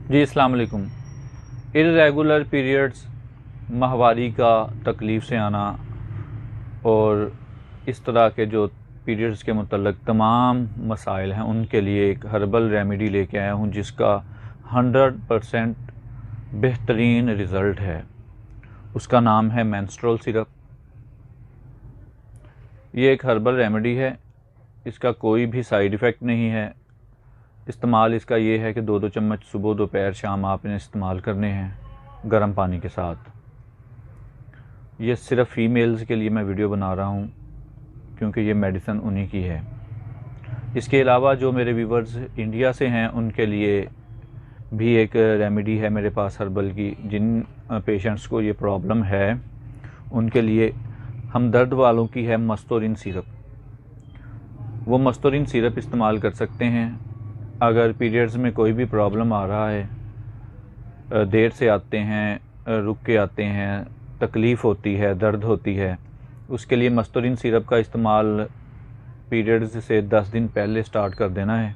जी अस्सलाम वालेकुम। Irregular periods, माहवारी का तकलीफ़ से आना और इस तरह के जो पीरियड्स के मुतल्लिक़ तमाम मसाइल हैं उनके लिए एक हर्बल रेमेडी लेके आया हूँ जिसका 100% बेहतरीन रिज़ल्ट है। उसका नाम है मेंस्ट्रुअल सिरप। ये एक हर्बल रेमेडी है, इसका कोई भी साइड इफ़ेक्ट नहीं है। इस्तेमाल इसका ये है कि 2-2 चम्मच सुबह दोपहर शाम आप इन्हें इस्तेमाल करने हैं गर्म पानी के साथ। ये सिर्फ़ फ़ीमेल्स के लिए मैं वीडियो बना रहा हूँ क्योंकि ये मेडिसिन उन्हीं की है। इसके अलावा जो मेरे व्यूवर्स इंडिया से हैं उनके लिए भी एक रेमेडी है मेरे पास हर्बल की। जिन पेशेंट्स को ये प्रॉब्लम है उनके लिए हमदर्द वालों की है मस्तोरिन सिरप। वो मस्तोरिन सिरप इस्तेमाल कर सकते हैं अगर पीरियड्स में कोई भी प्रॉब्लम आ रहा है, देर से आते हैं, रुक के आते हैं, तकलीफ़ होती है, दर्द होती है, उसके लिए मस्तोरिन सिरप का इस्तेमाल पीरियड्स से 10 दिन पहले स्टार्ट कर देना है।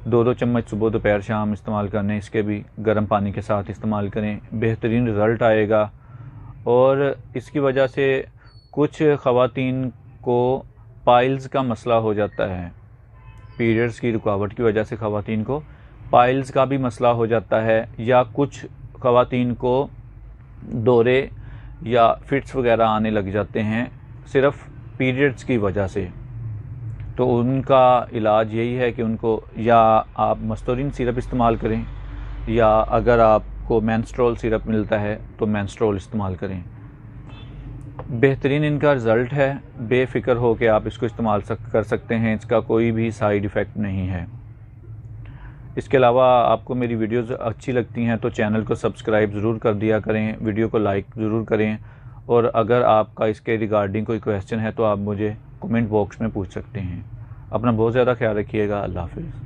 2-2 चम्मच सुबह दोपहर शाम इस्तेमाल करने, इसके भी गर्म पानी के साथ इस्तेमाल करें, बेहतरीन रिज़ल्ट आएगा। और इसकी वजह से कुछ ख़वातीन को पाइल्स का मसला हो जाता है। पीरियड्स की रुकावट की वजह से ख़वातीन को पाइल्स का भी मसला हो जाता है, या कुछ ख़वातीन को दौरे या फिट्स वगैरह आने लग जाते हैं सिर्फ़ पीरियड्स की वजह से। तो उनका इलाज यही है कि उनको या आप मस्तोरिन सिरप इस्तेमाल करें, या अगर आपको मेंस्ट्रुअल सिरप मिलता है तो मेंस्ट्रुअल इस्तेमाल करें। बेहतरीन इनका रिज़ल्ट है, बेफ़िक्र हो के आप इसको इस्तेमाल कर सकते हैं, इसका कोई भी साइड इफ़ेक्ट नहीं है। इसके अलावा आपको मेरी वीडियोज़ अच्छी लगती हैं तो चैनल को सब्सक्राइब ज़रूर कर दिया करें, वीडियो को लाइक ज़रूर करें, और अगर आपका इसके रिगार्डिंग कोई क्वेश्चन है तो आप मुझे कमेंट बॉक्स में पूछ सकते हैं। अपना बहुत ज़्यादा ख्याल रखिएगा। अल्लाह हाफ़िज़।